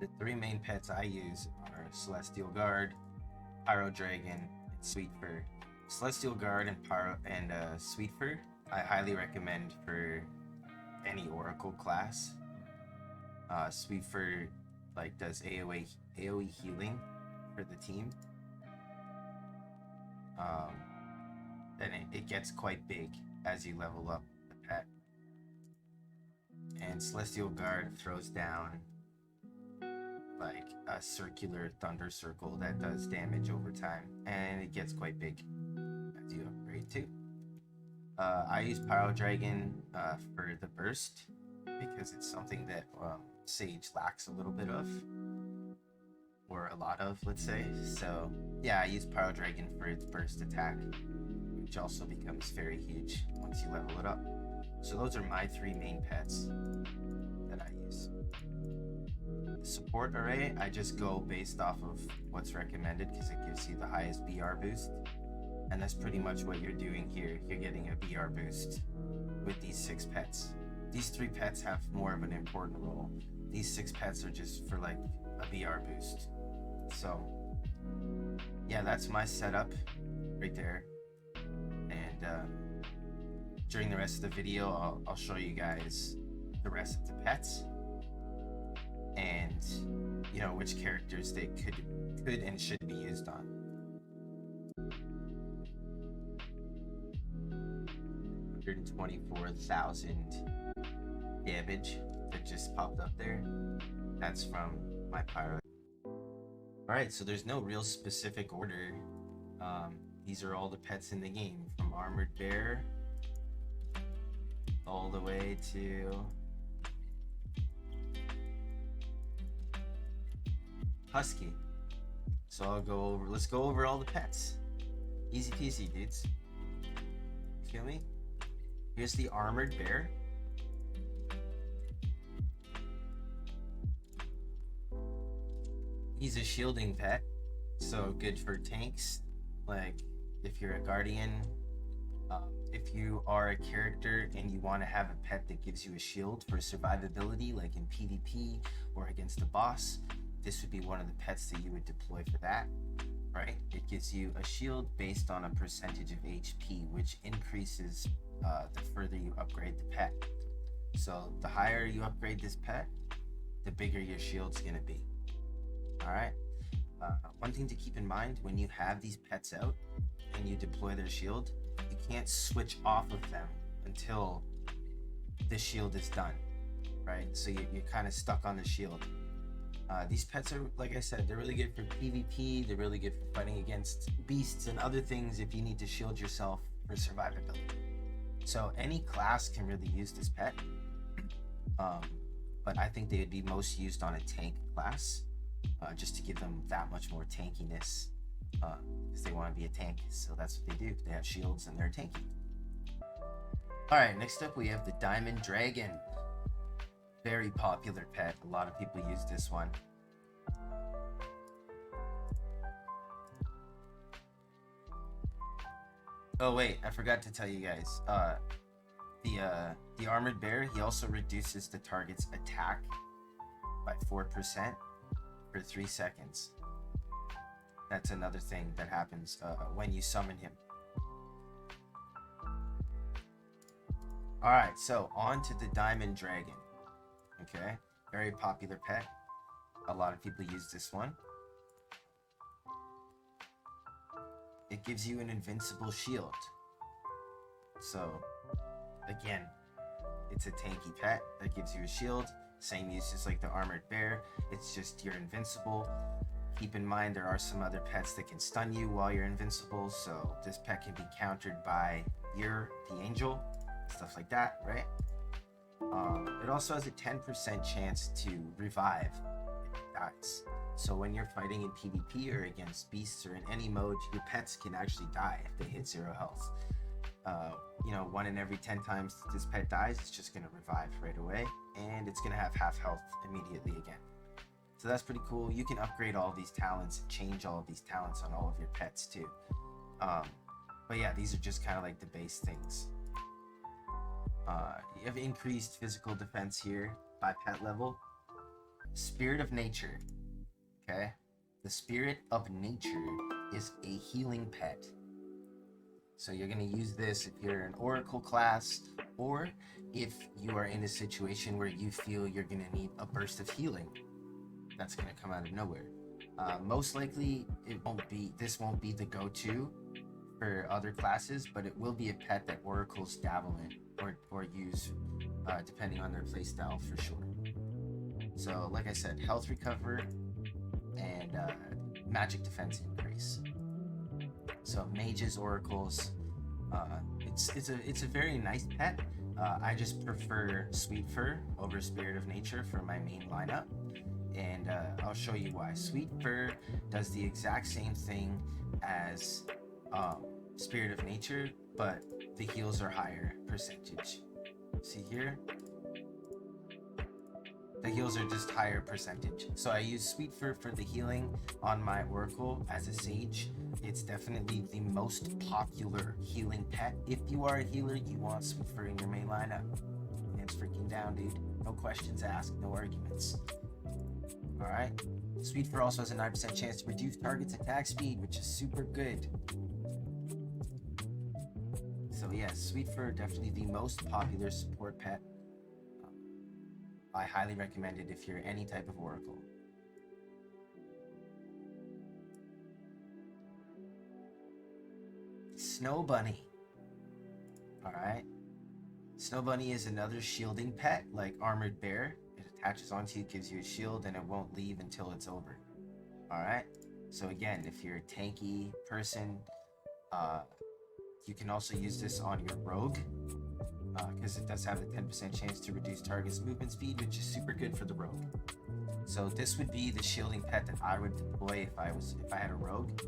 The three main pets I use are Celestial Guard, Pyro Dragon, and Sweetfur. Celestial Guard and Pyro and Sweetfur I highly recommend for any Oracle class. Sweetfur like does AoE healing for the team. Then it gets quite big as you level up the pet. And Celestial Guard throws down like a circular thunder circle that does damage over time, and it gets quite big as you upgrade too. I use Pyro Dragon for the burst because it's something that Sage lacks a little bit of, or a lot of, let's say. So yeah, I use Pyro Dragon for its burst attack, which also becomes very huge once you level it up. So those are my three main pets that I use. The support array, I just go based off of what's recommended because it gives you the highest BR boost. And that's pretty much what you're doing here. You're getting a BR boost with these 6 pets. These 3 pets have more of an important role. These 6 pets are just for like a BR boost. So yeah, that's my setup right there. And during the rest of the video, I'll show you guys the rest of the pets and you know which characters they could and should be used on. 124,000 damage that just popped up there. That's from my Pyro. Alright, so there's no real specific order. These are all the pets in the game, from Armored Bear all the way to Husky. So let's go over all the pets. Easy peasy, dudes. You feel me? Here's the Armored Bear. He's a shielding pet, so good for tanks. Like if you're a Guardian, if you are a character and you want to have a pet that gives you a shield for survivability, like in PvP or against a boss, this would be one of the pets that you would deploy for that, right? It gives you a shield based on a percentage of HP, which increases the further you upgrade the pet. So the higher you upgrade this pet, the bigger your shield's gonna be. All right. One thing to keep in mind when you have these pets out and you deploy their shield, you can't switch off of them until the shield is done, right? So you're kind of stuck on the shield. These pets are, like I said, they're really good for PvP. They're really good for fighting against beasts and other things if you need to shield yourself for survivability. So any class can really use this pet, but I think they would be most used on a tank class, just to give them that much more tankiness, because they want to be a tank. So that's what they do. They have shields and they're tanky. All right, next up we have the Diamond Dragon. Very popular pet. A lot of people use this one. Oh wait, I forgot to tell you guys. The Armored Bear, he also reduces the target's attack by 4% for 3 seconds. That's another thing that happens when you summon him. Alright, so on to the Diamond Dragon. Okay, very popular pet. A lot of people use this one. It gives you an invincible shield. So, again, it's a tanky pet that gives you a shield. Same uses like the Armored Bear. It's just you're invincible. Keep in mind there are some other pets that can stun you while you're invincible, so this pet can be countered by the Angel, stuff like that, right? It also has a 10% chance to revive if it dies. So when you're fighting in PvP or against beasts or in any mode, your pets can actually die if they hit 0 health. You know, 1 in every 10 times this pet dies, it's just going to revive right away, and it's going to have half health immediately again. So that's pretty cool. You can upgrade all of these talents and change all of these talents on all of your pets too. But yeah, these are just kind of like the base things. You have increased physical defense here by pet level. Spirit of Nature. Okay, the Spirit of Nature is a healing pet. So you're going to use this if you're an Oracle class, or if you are in a situation where you feel you're going to need a burst of healing that's going to come out of nowhere. Most likely, this won't be the go-to for other classes, but it will be a pet that Oracles dabble in or use, depending on their playstyle for sure. So, like I said, health recover and magic defense increase. So mages, oracles, it's a very nice pet. I just prefer Sweet Fur over Spirit of Nature for my main lineup, and I'll show you why. Sweet Fur does the exact same thing as Spirit of Nature, but the heals are higher percentage. See here? The heals are just higher percentage. So I use Sweet Fur for the healing on my Oracle as a Sage. It's definitely the most popular healing pet. If you are a healer, you want Sweet Fur in your main lineup. Hands freaking down, dude. No questions asked, no arguments. Alright. Sweet Fur also has a 9% chance to reduce target's attack speed, which is super good. So yeah, Sweet Fur, definitely the most popular support pet. I highly recommend it if you're any type of Oracle. Snow Bunny. Alright. Snow Bunny is another shielding pet like Armored Bear. It attaches onto you, gives you a shield, and it won't leave until it's over. Alright. So again, if you're a tanky person, you can also use this on your Rogue, because it does have a 10% chance to reduce target's movement speed, which is super good for the Rogue. So this would be the shielding pet that I would deploy if I had a Rogue.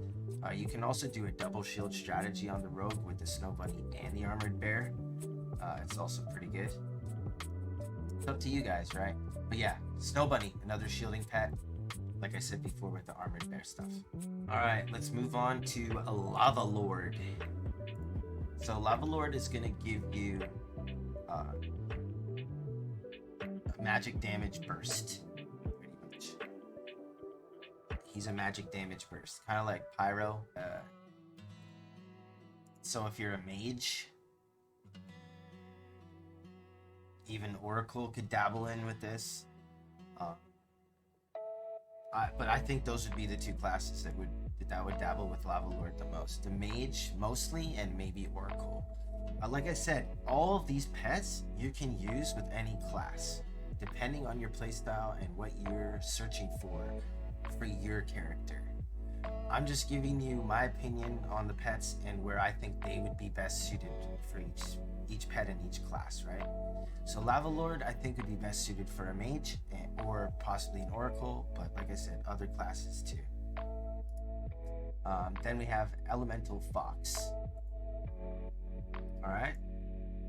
You can also do a double shield strategy on the Rogue with the Snow Bunny and the Armored Bear. It's also pretty good. It's up to you guys, right? But yeah, Snow Bunny, another shielding pet, like I said before with the Armored Bear stuff. Alright, let's move on to a Lava Lord. So Lava Lord is going to give you a magic damage burst, pretty much. He's a magic damage burst, kind of like Pyro. So if you're a mage, even Oracle could dabble in with this. But I think those would be the two classes that would dabble with Lava Lord the most. The mage mostly, and maybe Oracle. Like I said, all of these pets you can use with any class, depending on your playstyle and what you're searching for your character. I'm just giving you my opinion on the pets and where I think they would be best suited for each pet in each class, right? So Lava Lord I think would be best suited for a mage or possibly an Oracle, but like I said, other classes too. Then we have Elemental Fox. Alright,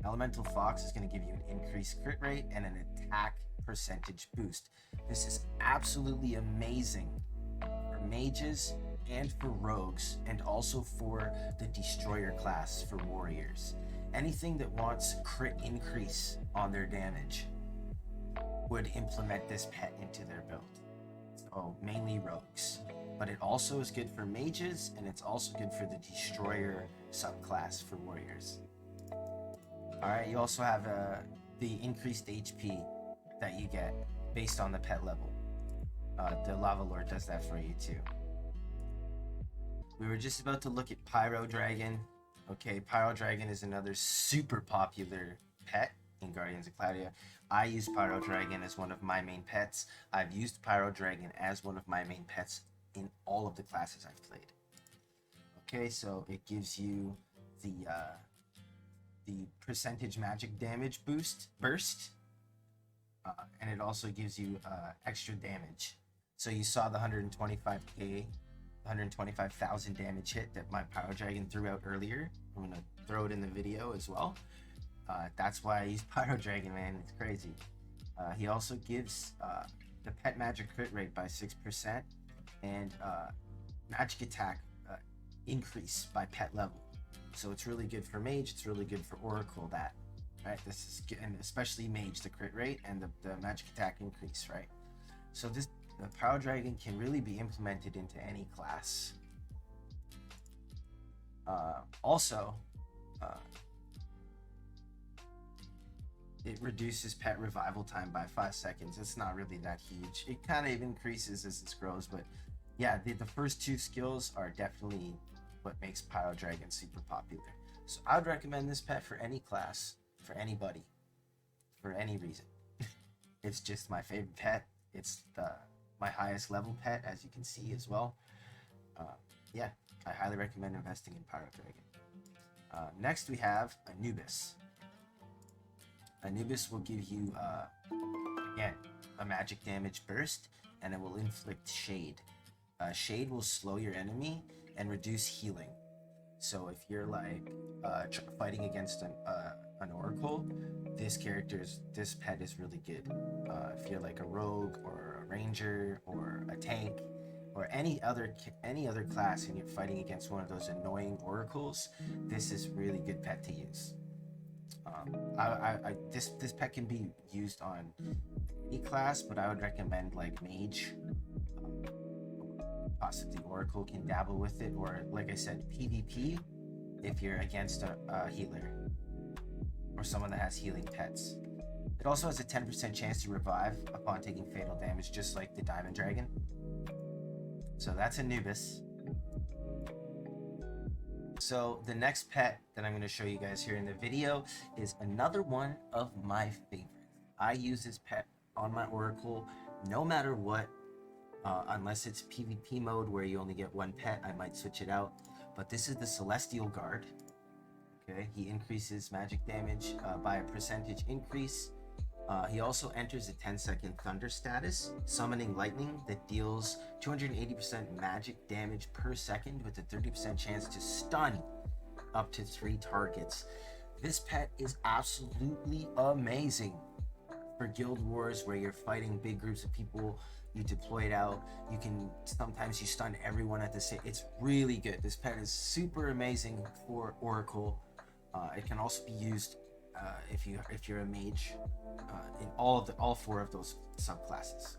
Elemental Fox is going to give you an increased crit rate and an attack percentage boost. This is absolutely amazing for mages and for rogues, and also for the Destroyer class for warriors. Anything that wants crit increase on their damage would implement this pet into their build. So mainly rogues. But it also is good for mages, and it's also good for the Destroyer subclass for warriors. Alright, you also have the increased HP that you get based on the pet level. The Lava Lord does that for you too. We were just about to look at Pyro Dragon. Okay, Pyro Dragon is another super popular pet in Guardians of Cloudia. I use Pyro Dragon as one of my main pets. I've used Pyro Dragon as one of my main pets in all of the classes I've played. Okay, so it gives you the percentage magic damage burst, and it also gives you extra damage. So you saw the 125,000 damage hit that my Pyro Dragon threw out earlier. I'm gonna throw it in the video as well. That's why I use Pyro Dragon, man. It's crazy. He also gives the pet magic crit rate by 6% and magic attack increase by pet level. So it's really good for mage. It's really good for Oracle. Right? This is, and especially mage, the crit rate and the magic attack increase, right? So the Pyro Dragon can really be implemented into any class. Also, it reduces pet revival time by 5 seconds. It's not really that huge. It kind of increases as it grows, but yeah, the first 2 skills are definitely what makes Pyro Dragon super popular. So I would recommend this pet for any class, for anybody, for any reason. It's just my favorite pet. It's my highest level pet, as you can see as well. Yeah, I highly recommend investing in Pyro Dragon. Next we have Anubis. Anubis will give you, again, a magic damage burst, and it will inflict Shade. Shade will slow your enemy and reduce healing. So if you're like fighting against an Oracle, this pet is really good. If you're like a rogue or a ranger or a tank or any other class and you're fighting against one of those annoying Oracles, this is really good pet to use. This pet can be used on any class, but I would recommend like Mage. Possibly Oracle can dabble with it, or like I said, PvP if you're against a healer or someone that has healing pets. It also has a 10% chance to revive upon taking fatal damage, just like the Diamond Dragon. So that's Anubis. So the next pet that I'm going to show you guys here in the video is another one of my favorites. I use this pet on my Oracle no matter what, unless it's PvP mode where you only get 1 pet, I might switch it out. But this is the Celestial Guard. Okay, he increases magic damage by a percentage increase. He also enters a 10-second Thunder status, summoning lightning that deals 280% magic damage per second with a 30% chance to stun up to 3 targets. This pet is absolutely amazing for guild wars where you're fighting big groups of people. You deploy it out. Sometimes you stun everyone at the same. It's really good. This pet is super amazing for Oracle. It can also be used if you're a mage in all 4 of those subclasses.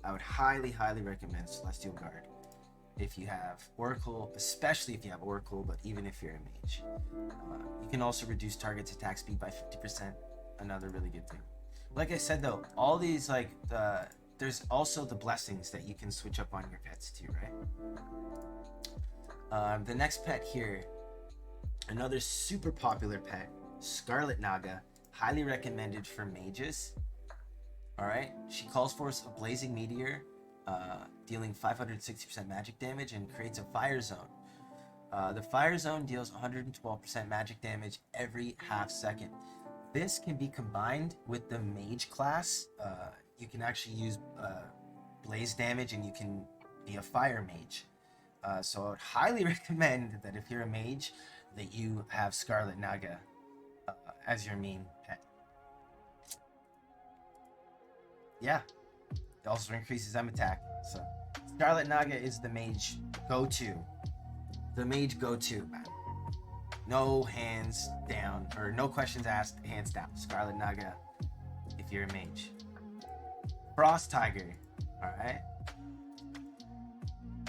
I would highly recommend Celestial Guard if you have Oracle, especially if you have Oracle, but even if you're a mage. You can also reduce target's attack speed by 50%. Another really good thing. Like I said though, all these there's also the blessings that you can switch up on your pets too, right? The next pet here, another super popular pet, Scarlet Naga, highly recommended for mages. Alright, she calls forth a blazing meteor, dealing 560% magic damage, and creates a fire zone. The fire zone deals 112% magic damage every half second. This can be combined with the mage class. You can actually use blaze damage, and you can be a fire mage. So I would highly recommend that if you're a mage, that you have Scarlet Naga as your main pet. Yeah, it also increases M attack. So Scarlet Naga is the mage go-to. The mage go-to, man. No hands down, or no questions asked, hands down. Scarlet Naga if you're a mage. Frost Tiger, alright?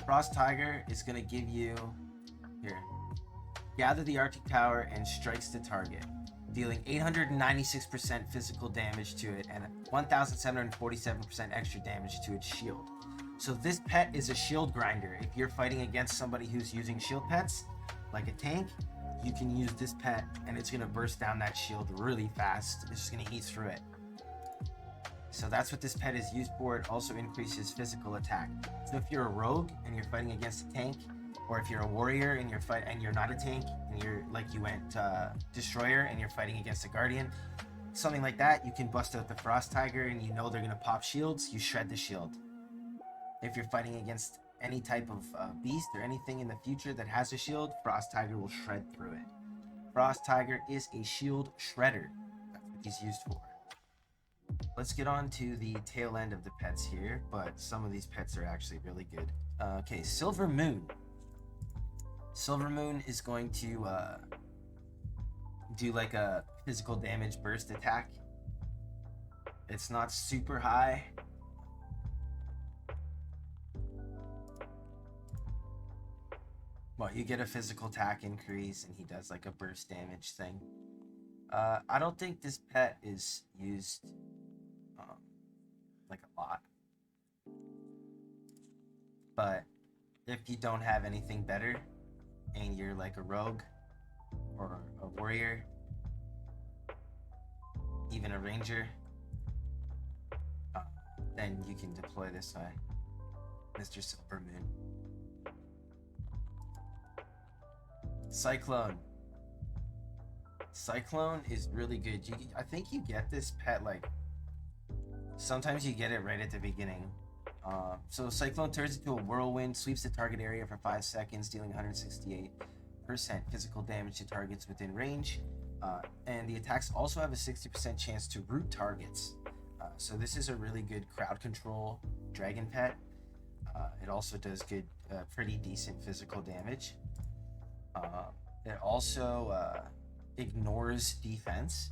Frost Tiger is going to give you, here, gather the Arctic Power and strikes the target, dealing 896% physical damage to it and 1747% extra damage to its shield. So this pet is a shield grinder. If you're fighting against somebody who's using shield pets, like a tank, you can use this pet and it's going to burst down that shield really fast. It's just going to eat through it. So that's what this pet is used for. It also increases physical attack. So if you're a rogue and you're fighting against a tank, or if you're a warrior and you're not a tank and you're like you went destroyer and you're fighting against a guardian, something like that, you can bust out the Frost Tiger and you know they're gonna pop shields. You shred the shield. If you're fighting against any type of beast or anything in the future that has a shield, Frost Tiger will shred through it. Frost Tiger is a shield shredder. That's what he's used for. Let's get on to the tail end of the pets here, but some of these pets are actually really good. Okay, Silver Moon. Silver Moon is going to do like a physical damage burst attack. It's not super high, Well, you get a physical attack increase, and he does like a burst damage thing. I don't think this pet is used um, like a lot, but if you don't have anything better, and you're like a rogue or a warrior, even a ranger, uh, then you can deploy this guy, Mr. Silvermoon. Cyclone. Cyclone is really good. I think you get this pet like sometimes you get it right at the beginning. So Cyclone turns into a whirlwind, sweeps the target area for 5 seconds, dealing 168% physical damage to targets within range. And the attacks also have a 60% chance to root targets. So this is a really good crowd control dragon pet. It also does good, pretty decent physical damage. It also ignores defense,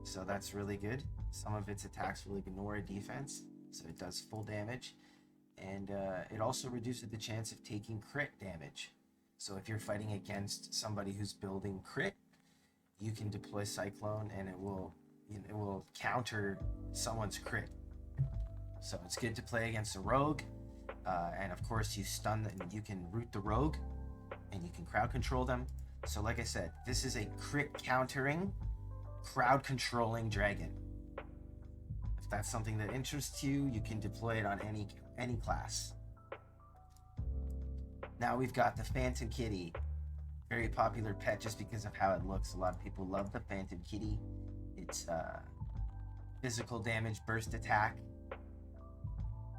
so that's really good. Some of its attacks will ignore a defense, so it does full damage. And it also reduces the chance of taking crit damage. So if you're fighting against somebody who's building crit, you can deploy Cyclone and it will counter someone's crit. So it's good to play against a rogue, and of course you stun and you can root the rogue, and you can crowd control them. So like I said, this is a crit countering, crowd controlling dragon. If that's something that interests you, you can deploy it on any class. Now we've got the Phantom Kitty. Very popular pet just because of how it looks. A lot of people love the Phantom Kitty. It's physical damage burst attack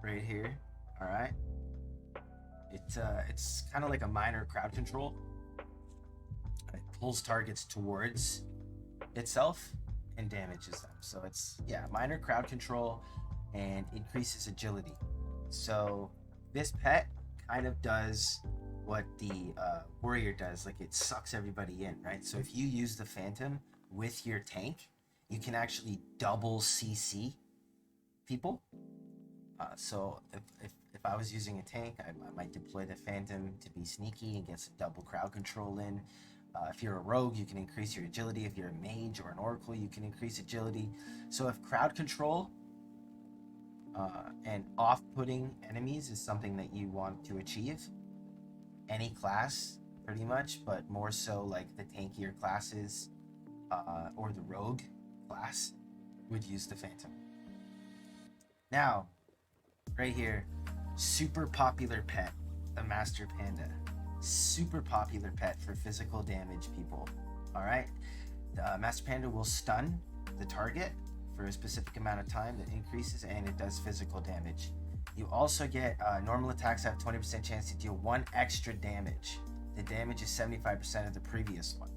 right here. All right. It's kind of like a minor crowd control. It pulls targets towards itself and damages them. So it's, yeah, minor crowd control and increases agility. So this pet kind of does what the warrior does, like it sucks everybody in, right? So if you use the Phantom with your tank, you can actually double CC people. So if I was using a tank, I might deploy the Phantom to be sneaky and get some double crowd control in. If you're a rogue, you can increase your agility. If you're a mage or an oracle, you can increase agility. So if crowd control and off-putting enemies is something that you want to achieve, any class pretty much, but more so like the tankier classes or the rogue class would use the Phantom. Now, right here, super popular pet, the Master Panda. Super popular pet for physical damage people. All right, the Master Panda will stun the target for a specific amount of time that increases, and it does physical damage. You also get normal attacks have 20% chance to deal 1 extra damage. The damage is 75% of the previous one.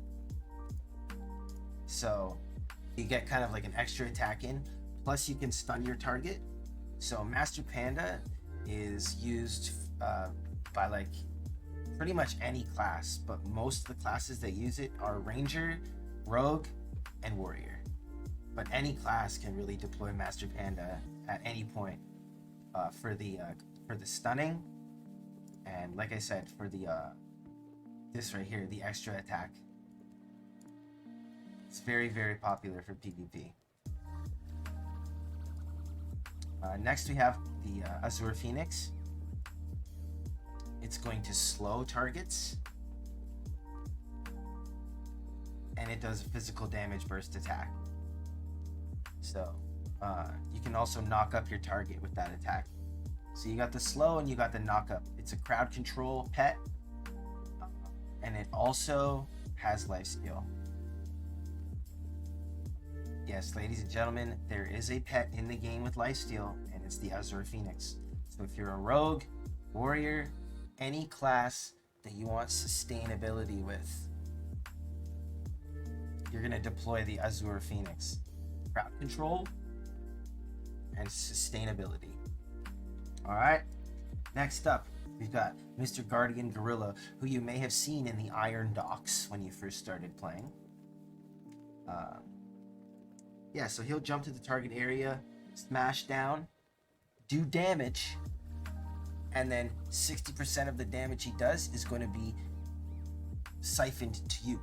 So you get kind of like an extra attack in, plus you can stun your target. So Master Panda is used by like pretty much any class, but most of the classes that use it are Ranger, Rogue, and Warrior. But any class can really deploy Master Panda at any point for the stunning, and like I said, for the this right here, the extra attack. It's very, very popular for PvP. Next we have the Azure Phoenix. It's going to slow targets, and it does a physical damage burst attack. So you can also knock up your target with that attack. So you got the slow and you got the knock up. It's a crowd control pet, and it also has Lifesteal. Yes, ladies and gentlemen, there is a pet in the game with Lifesteal, and it's the Azure Phoenix. So if you're a rogue, warrior, any class that you want sustainability with, you're going to deploy the Azure Phoenix. Crowd control and sustainability. All right, next up, we've got Mr. Guardian Gorilla, who you may have seen in the Iron Docks when you first started playing. Yeah, so he'll jump to the target area, smash down, do damage, and then 60% of the damage he does is going to be siphoned to you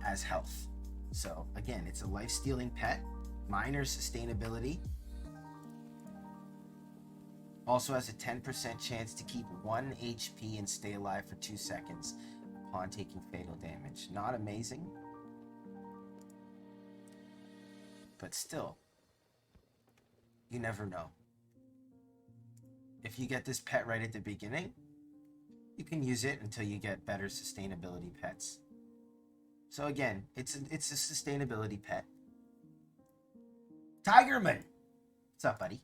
as health. So again, it's a life-stealing pet, minor sustainability, also has a 10% chance to keep 1 HP and stay alive for 2 seconds upon taking fatal damage. Not amazing, but still, you never know. If you get this pet right at the beginning, you can use it until you get better sustainability pets. So again, it's a sustainability pet. Tigerman! What's up, buddy?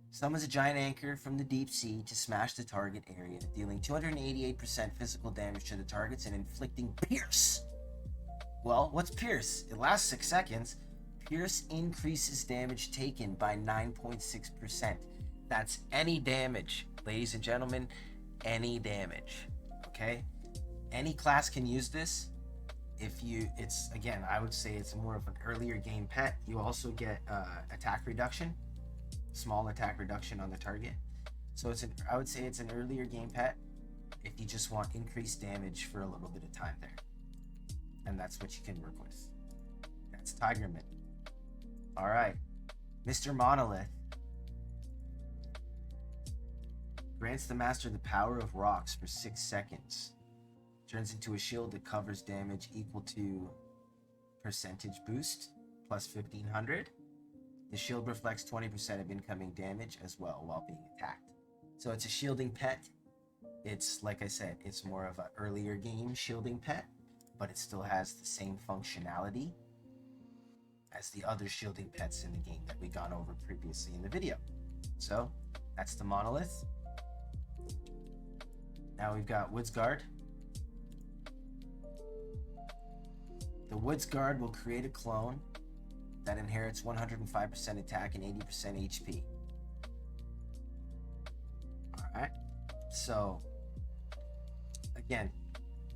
Summons a giant anchor from the deep sea to smash the target area, dealing 288% physical damage to the targets and inflicting Pierce. Well, what's Pierce? It lasts 6 seconds. Pierce increases damage taken by 9.6%. That's any damage, ladies and gentlemen, any damage. Okay? Any class can use this. It's again, I would say it's more of an earlier game pet. You also get attack reduction, small attack reduction on the target. So I would say it's an earlier game pet if you just want increased damage for a little bit of time there. And that's what you can work with. That's Tigerman. All right, Mr. Monolith grants the master the power of rocks for 6 seconds. Turns into a shield that covers damage equal to percentage boost plus 1500. The shield reflects 20% of incoming damage as well while being attacked. So it's a shielding pet. It's, like I said, it's more of an earlier game shielding pet, but it still has the same functionality as the other shielding pets in the game that we gone over previously in the video. So that's the Monolith. Now we've got Woods Guard. The Woods Guard will create a clone that inherits 105% attack and 80% HP. Alright, so again,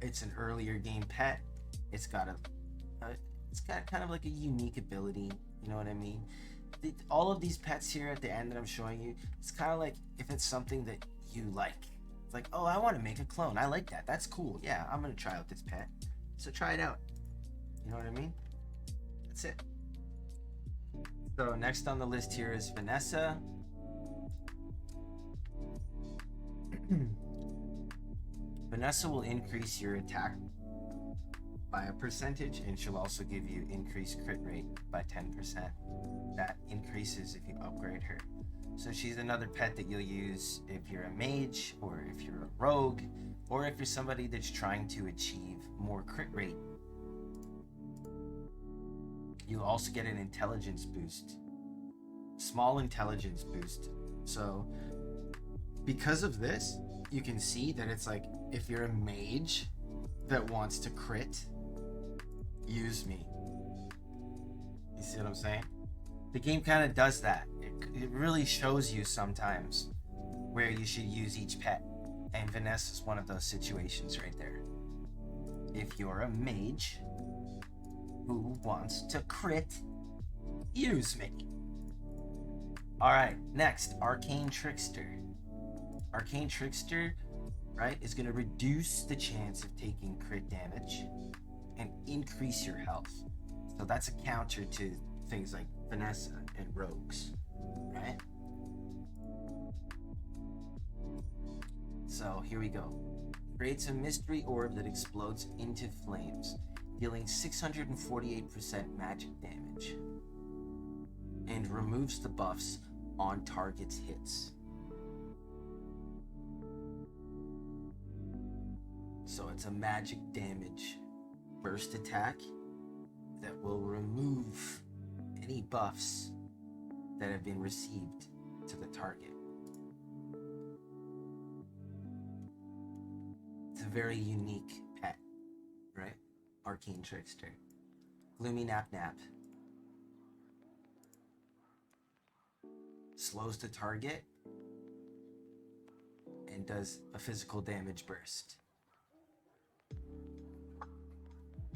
it's an earlier game pet. It's got kind of like a unique ability, you know what I mean? All of these pets here at the end that I'm showing you, it's kind of like if it's something that you like. It's like, oh, I want to make a clone. I like that. That's cool. Yeah, I'm going to try out this pet. So try it out. You know what I mean? That's it. So next on the list here is Vanessa. Vanessa will increase your attack by a percentage, and she'll also give you increased crit rate by 10%. That increases if you upgrade her. So she's another pet that you'll use if you're a mage, or if you're a rogue, or if you're somebody that's trying to achieve more crit rate. You'll also get an intelligence boost. Small intelligence boost. So because of this, you can see that it's like, if you're a mage that wants to crit, use me. You see what I'm saying? The game kind of does that. It really shows you sometimes where you should use each pet. And Vanessa's one of those situations right there. If you're a mage who wants to crit, use me. Alright, next, Arcane Trickster. Arcane Trickster, right, is going to reduce the chance of taking crit damage and increase your health. So that's a counter to things like Vanessa and rogues, right? So here we go. Creates a mystery orb that explodes into flames, dealing 648% magic damage, and removes the buffs on target's hits. So it's a magic damage burst attack that will remove any buffs that have been received to the target. It's a very unique pet, right? Arcane Trickster. Gloomy Nap Nap. Slows the target and does a physical damage burst.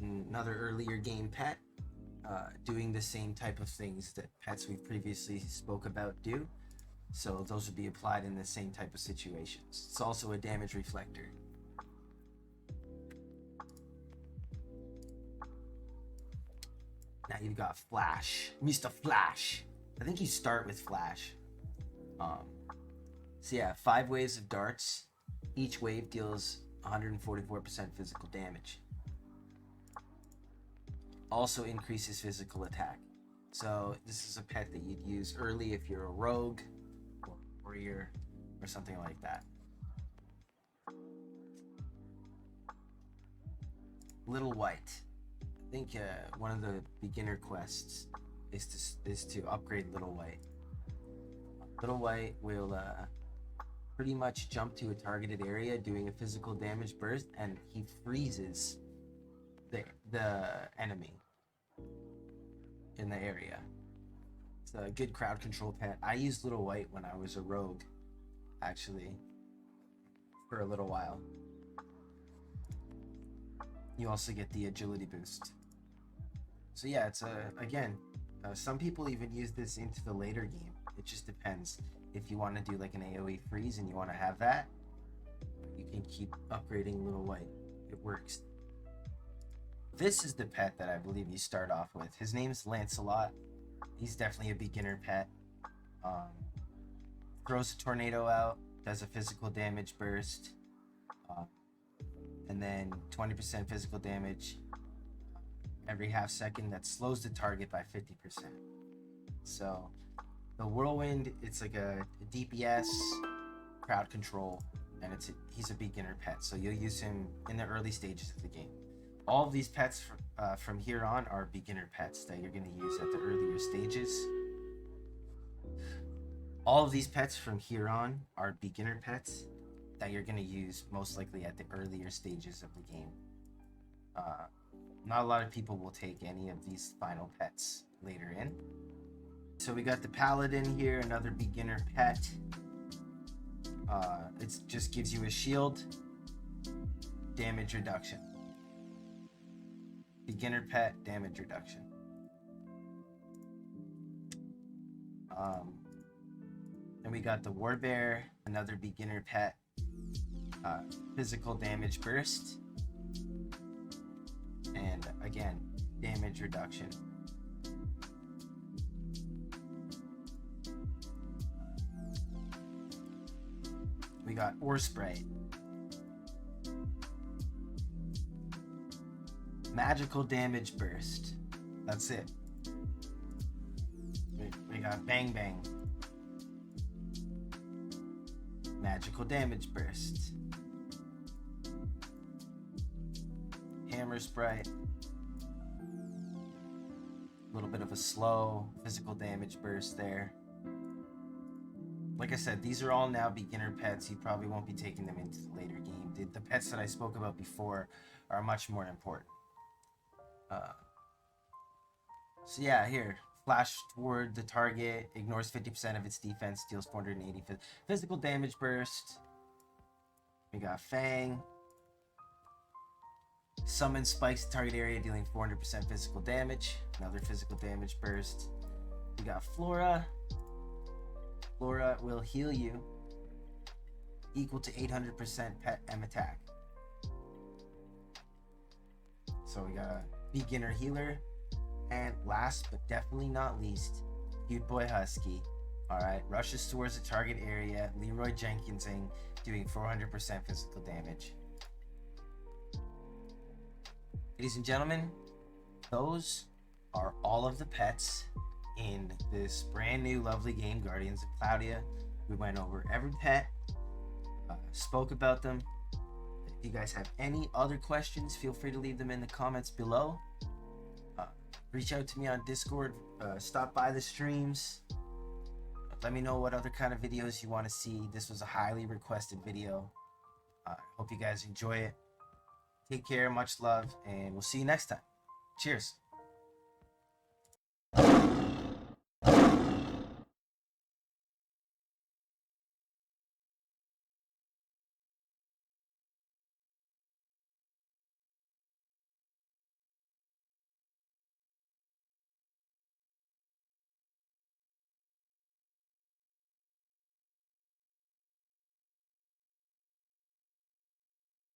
Another earlier game pet, doing the same type of things that pets we've previously spoke about do. So those would be applied in the same type of situations. It's also a damage reflector. Now you've got Flash. Mr. Flash. I think you start with Flash. So yeah, 5 waves of darts. Each wave deals 144% physical damage. Also increases physical attack. So this is a pet that you'd use early if you're a rogue or warrior or something like that. Little White. I think one of the beginner quests is to upgrade Little White. Little White will pretty much jump to a targeted area doing a physical damage burst, and he freezes the enemy in the area. It's a good crowd control pet. I used Little White when I was a rogue, actually, for a little while. You also get the agility boost. So yeah, it's again, some people even use this into the later game. It just depends. If you want to do like an AoE freeze and you want to have that, you can keep upgrading Little White. It works. This is the pet that I believe you start off with. His name's Lancelot. He's definitely a beginner pet. Throws a tornado out, does a physical damage burst, and then 20% physical damage every half second. That slows the target by 50%. So the Whirlwind, it's like a DPS crowd control, and he's a beginner pet, so you'll use him in the early stages of the game. All of these pets from here on are beginner pets that you're going to use at the earlier stages. All of these pets from here on are beginner pets that you're going to use most likely at the earlier stages of the game. Not a lot of people will take any of these final pets later in. So we got the Paladin here, another beginner pet. It just gives you a shield, damage reduction. Beginner pet, damage reduction. Then we got the Warbear, another beginner pet. Physical damage burst. And again, damage reduction. We got Ore Sprite. Magical damage burst. That's it. We got Bang Bang. Magical damage burst. Hammer Sprite. A little bit of a slow physical damage burst there. Like I said, these are all now beginner pets. You probably won't be taking them into the later game. The pets that I spoke about before are much more important. So yeah, here. Flash toward the target, ignores 50% of its defense, deals 480 physical damage burst. We got Fang. Summon spikes the target area, dealing 400% physical damage. Another physical damage burst. We got Flora. Flora will heal you equal to 800% pet M attack. So we got a beginner healer. And last but definitely not least, Cute Boy Husky. Alright, rushes towards the target area, Leroy Jenkinsing, doing 400% physical damage. Ladies and gentlemen, those are all of the pets in this brand new lovely game, Guardians of Cloudia. We went over every pet, spoke about them. If you guys have any other questions, feel free to leave them in the comments below. Reach out to me on Discord, stop by the streams. Let me know what other kind of videos you want to see. This was a highly requested video. Hope you guys enjoy it. Take care, much love, and we'll see you next time. Cheers.